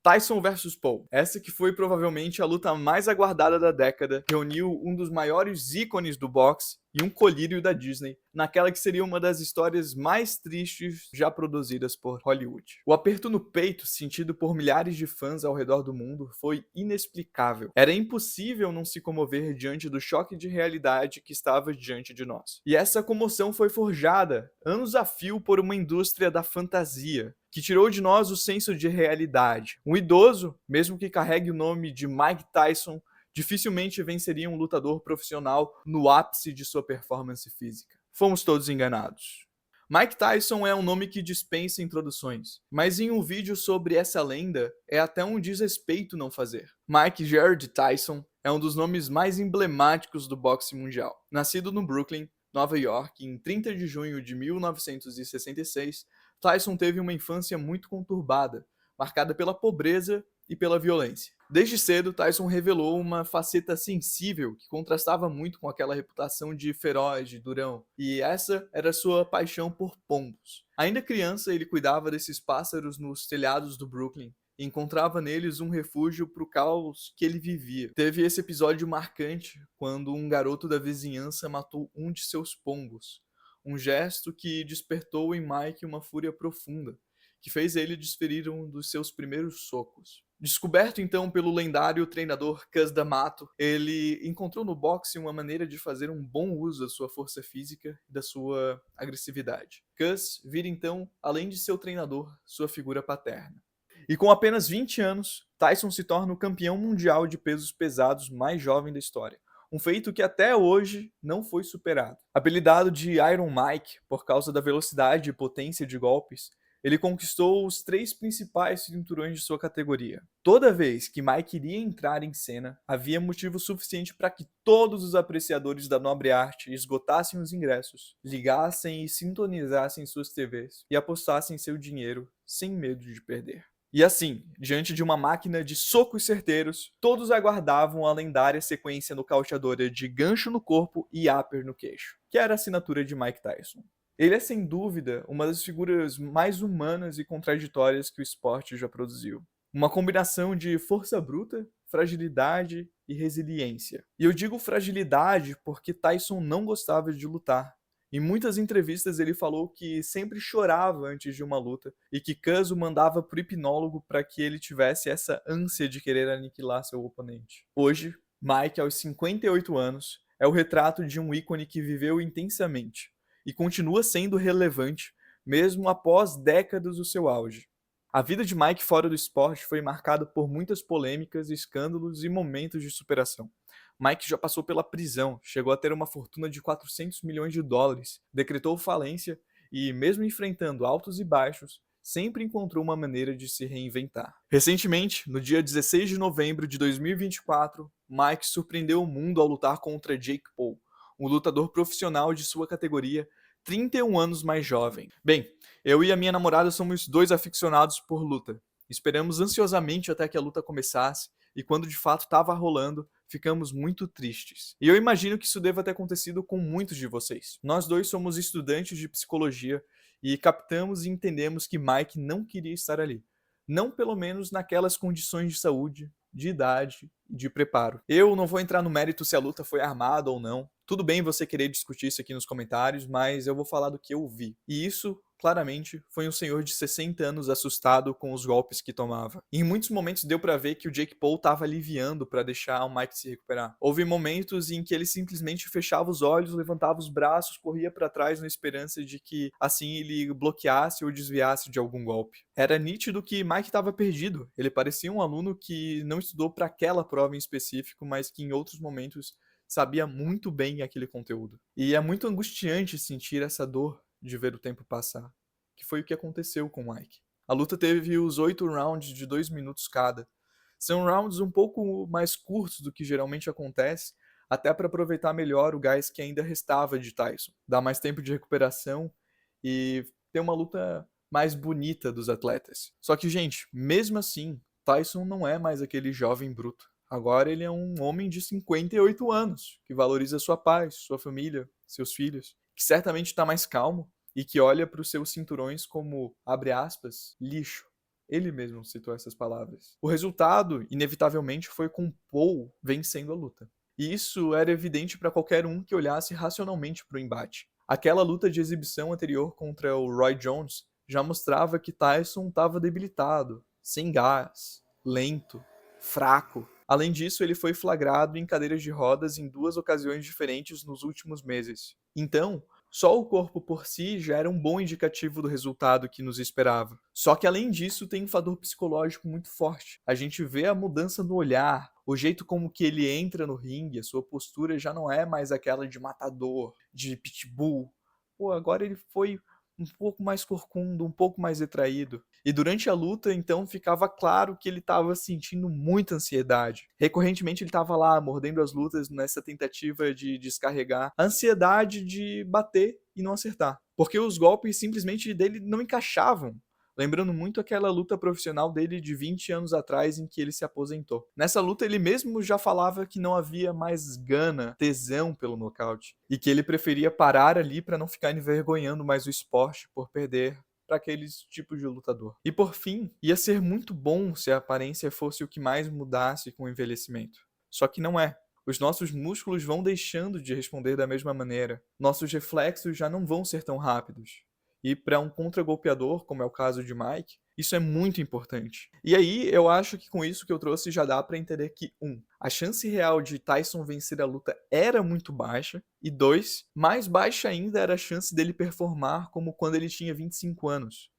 Tyson versus Paul. Essa que foi provavelmente a luta mais aguardada da década, reuniu um dos maiores ícones do boxe e um colírio da Disney, naquela que seria uma das histórias mais tristes já produzidas por Hollywood. O aperto no peito, sentido por milhares de fãs ao redor do mundo, foi inexplicável. Era impossível não se comover diante do choque de realidade que estava diante de nós. E essa comoção foi forjada, anos a fio, por uma indústria da fantasia, que tirou de nós o senso de realidade. Um idoso, mesmo que carregue o nome de Mike Tyson, dificilmente venceria um lutador profissional no ápice de sua performance física. Fomos todos enganados. Mike Tyson é um nome que dispensa introduções, mas em um vídeo sobre essa lenda é até um desrespeito não fazer. Mike Gerard Tyson é um dos nomes mais emblemáticos do boxe mundial. Nascido no Brooklyn, Nova York, em 30 de junho de 1966, Tyson teve uma infância muito conturbada, marcada pela pobreza e pela violência. Desde cedo, Tyson revelou uma faceta sensível que contrastava muito com aquela reputação de feroz, de durão, e essa era sua paixão por pombos. Ainda criança, ele cuidava desses pássaros nos telhados do Brooklyn e encontrava neles um refúgio para o caos que ele vivia. Teve esse episódio marcante quando um garoto da vizinhança matou um de seus pombos, um gesto que despertou em Mike uma fúria profunda, que fez ele desferir um dos seus primeiros socos. Descoberto então pelo lendário treinador Cus D'Amato, ele encontrou no boxe uma maneira de fazer um bom uso da sua força física e da sua agressividade. Cus vira então, além de seu treinador, sua figura paterna. E com apenas 20 anos, Tyson se torna o campeão mundial de pesos pesados mais jovem da história. Um feito que até hoje não foi superado. Apelidado de Iron Mike por causa da velocidade e potência de golpes, ele conquistou os 3 principais cinturões de sua categoria. Toda vez que Mike iria entrar em cena, havia motivo suficiente para que todos os apreciadores da nobre arte esgotassem os ingressos, ligassem e sintonizassem suas TVs e apostassem seu dinheiro sem medo de perder. E assim, diante de uma máquina de socos certeiros, todos aguardavam a lendária sequência nocauteadora de gancho no corpo e upper no queixo, que era a assinatura de Mike Tyson. Ele é sem dúvida uma das figuras mais humanas e contraditórias que o esporte já produziu. Uma combinação de força bruta, fragilidade e resiliência. E eu digo fragilidade porque Tyson não gostava de lutar. Em muitas entrevistas ele falou que sempre chorava antes de uma luta e que Cus o mandava pro hipnólogo para que ele tivesse essa ânsia de querer aniquilar seu oponente. Hoje, Mike, aos 58 anos, é o retrato de um ícone que viveu intensamente e continua sendo relevante mesmo após décadas do seu auge. A vida de Mike fora do esporte foi marcada por muitas polêmicas, escândalos e momentos de superação. Mike já passou pela prisão, chegou a ter uma fortuna de 400 milhões de dólares, decretou falência e, mesmo enfrentando altos e baixos, sempre encontrou uma maneira de se reinventar. Recentemente, no dia 16 de novembro de 2024, Mike surpreendeu o mundo ao lutar contra Jake Paul, um lutador profissional de sua categoria, 31 anos mais jovem. Bem, eu e a minha namorada somos 2 aficionados por luta. Esperamos ansiosamente até que a luta começasse, e quando de fato estava rolando, ficamos muito tristes. E eu imagino que isso deva ter acontecido com muitos de vocês. Nós dois somos estudantes de psicologia e captamos e entendemos que Mike não queria estar ali. Não pelo menos naquelas condições de saúde, de idade e de preparo. Eu não vou entrar no mérito se a luta foi armada ou não. Tudo bem você querer discutir isso aqui nos comentários, mas eu vou falar do que eu vi. E isso, claramente, foi um senhor de 60 anos assustado com os golpes que tomava. E em muitos momentos deu pra ver que o Jake Paul tava aliviando pra deixar o Mike se recuperar. Houve momentos em que ele simplesmente fechava os olhos, levantava os braços, corria pra trás na esperança de que assim ele bloqueasse ou desviasse de algum golpe. Era nítido que Mike estava perdido. Ele parecia um aluno que não estudou para aquela prova em específico, mas que em outros momentos sabia muito bem aquele conteúdo. E é muito angustiante sentir essa dor de ver o tempo passar, que foi o que aconteceu com o Mike. A luta teve os 8 rounds de 2 minutos cada. São rounds um pouco mais curtos do que geralmente acontece, até para aproveitar melhor o gás que ainda restava de Tyson, dar mais tempo de recuperação e ter uma luta mais bonita dos atletas. Só que, gente, mesmo assim, Tyson não é mais aquele jovem bruto. Agora ele é um homem de 58 anos, que valoriza sua paz, sua família, seus filhos, que certamente está mais calmo e que olha para os seus cinturões como, abre aspas, lixo. Ele mesmo citou essas palavras. O resultado, inevitavelmente, foi com Paul vencendo a luta. E isso era evidente para qualquer um que olhasse racionalmente para o embate. Aquela luta de exibição anterior contra o Roy Jones já mostrava que Tyson estava debilitado, sem gás, lento, fraco. Além disso, ele foi flagrado em cadeiras de rodas em 2 ocasiões diferentes nos últimos meses. Então, só o corpo por si já era um bom indicativo do resultado que nos esperava. Só que além disso, tem um fator psicológico muito forte. A gente vê a mudança no olhar, o jeito como que ele entra no ringue, a sua postura já não é mais aquela de matador, de pitbull. Pô, agora ele foi um pouco mais corcundo, um pouco mais retraído. E durante a luta, então, ficava claro que ele estava sentindo muita ansiedade. Recorrentemente, ele estava lá, mordendo as lutas nessa tentativa de descarregar a ansiedade de bater e não acertar. Porque os golpes simplesmente dele não encaixavam. Lembrando muito aquela luta profissional dele de 20 anos atrás em que ele se aposentou. Nessa luta ele mesmo já falava que não havia mais gana, tesão pelo nocaute e que ele preferia parar ali para não ficar envergonhando mais o esporte por perder para aqueles tipos de lutador. E por fim, ia ser muito bom se a aparência fosse o que mais mudasse com o envelhecimento. Só que não é. Os nossos músculos vão deixando de responder da mesma maneira. Nossos reflexos já não vão ser tão rápidos. E para um contragolpeador, como é o caso de Mike, isso é muito importante. E aí, eu acho que com isso que eu trouxe já dá para entender que, a chance real de Tyson vencer a luta era muito baixa, e 2, mais baixa ainda era a chance dele performar como quando ele tinha 25 anos.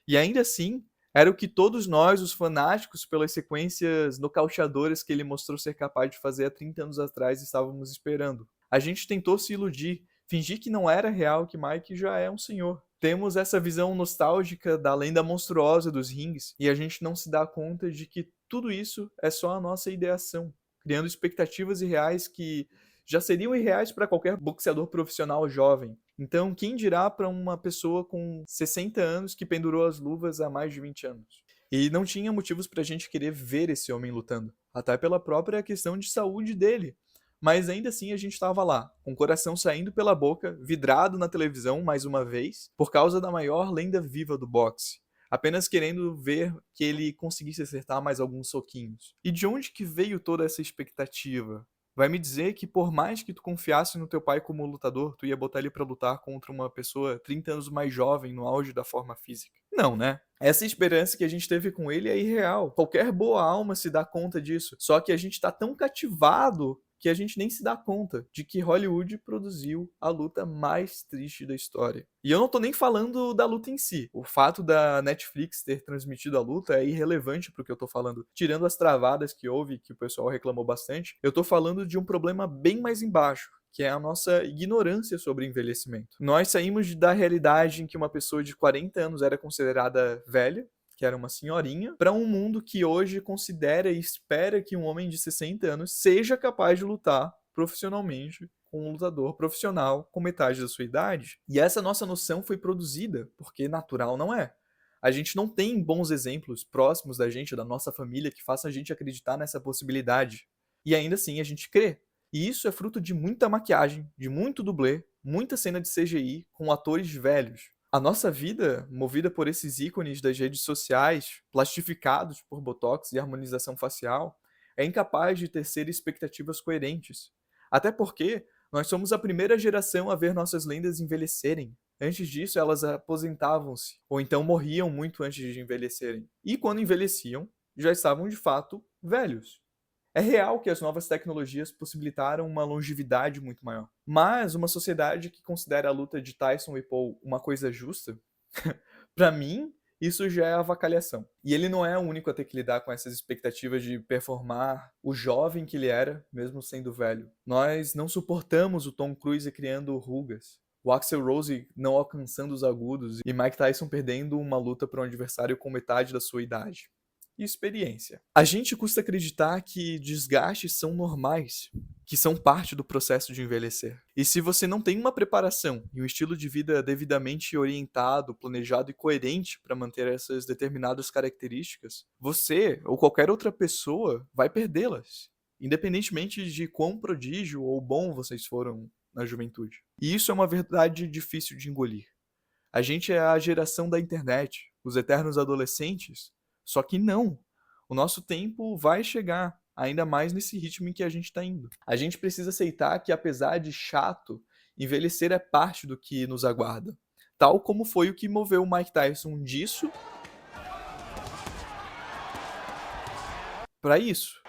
E ainda assim, era o que todos nós, os fanáticos pelas sequências nocauteadoras que ele mostrou ser capaz de fazer há 30 anos atrás, estávamos esperando. A gente tentou se iludir, fingir que não era real, que Mike já é um senhor. Temos essa visão nostálgica da lenda monstruosa dos rings e a gente não se dá conta de que tudo isso é só a nossa ideação, criando expectativas irreais que já seriam irreais para qualquer boxeador profissional jovem. Então, quem dirá para uma pessoa com 60 anos que pendurou as luvas há mais de 20 anos? E não tinha motivos para a gente querer ver esse homem lutando, até pela própria questão de saúde dele. Mas ainda assim a gente estava lá, com o coração saindo pela boca, vidrado na televisão mais uma vez, por causa da maior lenda viva do boxe. Apenas querendo ver que ele conseguisse acertar mais alguns soquinhos. E de onde que veio toda essa expectativa? Vai me dizer que por mais que tu confiasse no teu pai como lutador, tu ia botar ele pra lutar contra uma pessoa 30 anos mais jovem no auge da forma física? Não, né? Essa esperança que a gente teve com ele é irreal. Qualquer boa alma se dá conta disso. Só que a gente tá tão cativado que a gente nem se dá conta de que Hollywood produziu a luta mais triste da história. E eu não tô nem falando da luta em si. O fato da Netflix ter transmitido a luta é irrelevante pro que eu tô falando. Tirando as travadas que houve, que o pessoal reclamou bastante, eu tô falando de um problema bem mais embaixo, que é a nossa ignorância sobre envelhecimento. Nós saímos da realidade em que uma pessoa de 40 anos era considerada velha, que era uma senhorinha, para um mundo que hoje considera e espera que um homem de 60 anos seja capaz de lutar profissionalmente com um lutador profissional com metade da sua idade. E essa nossa noção foi produzida, porque natural não é. A gente não tem bons exemplos próximos da gente, da nossa família, que façam a gente acreditar nessa possibilidade. E ainda assim a gente crê. E isso é fruto de muita maquiagem, de muito dublê, muita cena de CGI com atores velhos. A nossa vida, movida por esses ícones das redes sociais, plastificados por botox e harmonização facial, é incapaz de tecer expectativas coerentes. Até porque nós somos a primeira geração a ver nossas lendas envelhecerem. Antes disso, elas aposentavam-se, ou então morriam muito antes de envelhecerem. E quando envelheciam, já estavam de fato velhos. É real que as novas tecnologias possibilitaram uma longevidade muito maior. Mas uma sociedade que considera a luta de Tyson e Paul uma coisa justa, pra mim, isso já é avacalhação. E ele não é o único a ter que lidar com essas expectativas de performar o jovem que ele era, mesmo sendo velho. Nós não suportamos o Tom Cruise criando rugas, o Axl Rose não alcançando os agudos e Mike Tyson perdendo uma luta para um adversário com metade da sua idade. E experiência. A gente custa acreditar que desgastes são normais, que são parte do processo de envelhecer. E se você não tem uma preparação e um estilo de vida devidamente orientado, planejado e coerente para manter essas determinadas características, você ou qualquer outra pessoa vai perdê-las, independentemente de quão prodígio ou bom vocês foram na juventude. E isso é uma verdade difícil de engolir. A gente é a geração da internet, os eternos adolescentes, Só que não. O nosso tempo vai chegar, ainda mais nesse ritmo em que a gente está indo. A gente precisa aceitar que, apesar de chato, envelhecer é parte do que nos aguarda. Tal como foi o que moveu o Mike Tyson disso para isso.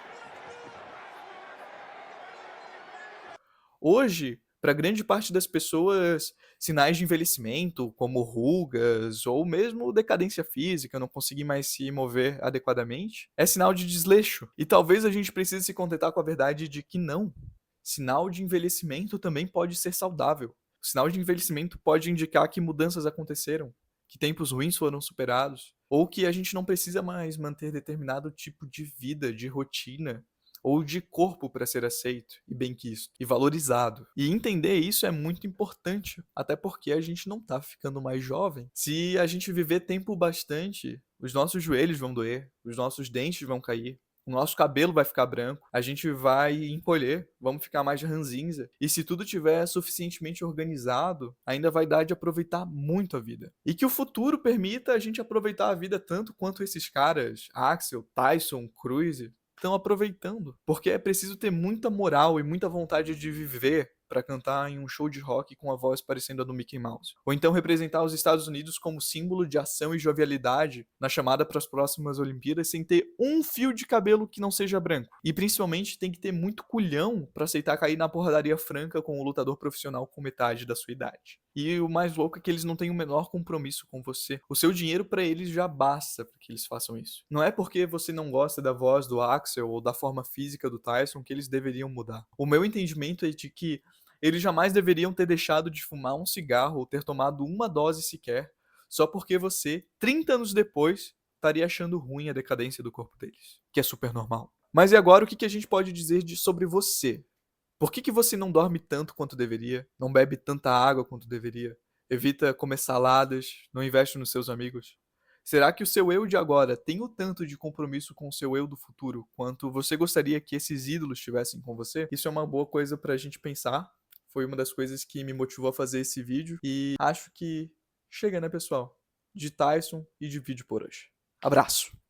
Hoje, para grande parte das pessoas, sinais de envelhecimento, como rugas ou mesmo decadência física, não conseguir mais se mover adequadamente, é sinal de desleixo. E talvez a gente precise se contentar com a verdade de que não. Sinal de envelhecimento também pode ser saudável. O sinal de envelhecimento pode indicar que mudanças aconteceram, que tempos ruins foram superados, ou que a gente não precisa mais manter determinado tipo de vida, de rotina, ou de corpo para ser aceito e benquisto e valorizado. E entender isso é muito importante, até porque a gente não tá ficando mais jovem. Se a gente viver tempo bastante, os nossos joelhos vão doer, os nossos dentes vão cair, o nosso cabelo vai ficar branco, a gente vai encolher, vamos ficar mais ranzinza. E se tudo tiver suficientemente organizado, ainda vai dar de aproveitar muito a vida. E que o futuro permita a gente aproveitar a vida tanto quanto esses caras, Axel, Tyson, Cruz, estão aproveitando. Porque é preciso ter muita moral e muita vontade de viver para cantar em um show de rock com a voz parecendo a do Mickey Mouse. Ou então representar os Estados Unidos como símbolo de ação e jovialidade na chamada para as próximas Olimpíadas sem ter um fio de cabelo que não seja branco. E principalmente tem que ter muito culhão para aceitar cair na porradaria franca com um lutador profissional com metade da sua idade. E o mais louco é que eles não têm o menor compromisso com você. O seu dinheiro para eles já basta para que eles façam isso. Não é porque você não gosta da voz do Axel ou da forma física do Tyson que eles deveriam mudar. O meu entendimento é de que eles jamais deveriam ter deixado de fumar um cigarro ou ter tomado uma dose sequer, só porque você, 30 anos depois, estaria achando ruim a decadência do corpo deles, que é super normal. Mas e agora o que a gente pode dizer sobre você? Por que você não dorme tanto quanto deveria? Não bebe tanta água quanto deveria? Evita comer saladas? Não investe nos seus amigos? Será que o seu eu de agora tem o tanto de compromisso com o seu eu do futuro quanto você gostaria que esses ídolos tivessem com você? Isso é uma boa coisa pra gente pensar. Foi uma das coisas que me motivou a fazer esse vídeo e acho que chega, né, pessoal? De Tyson e de vídeo por hoje. Abraço!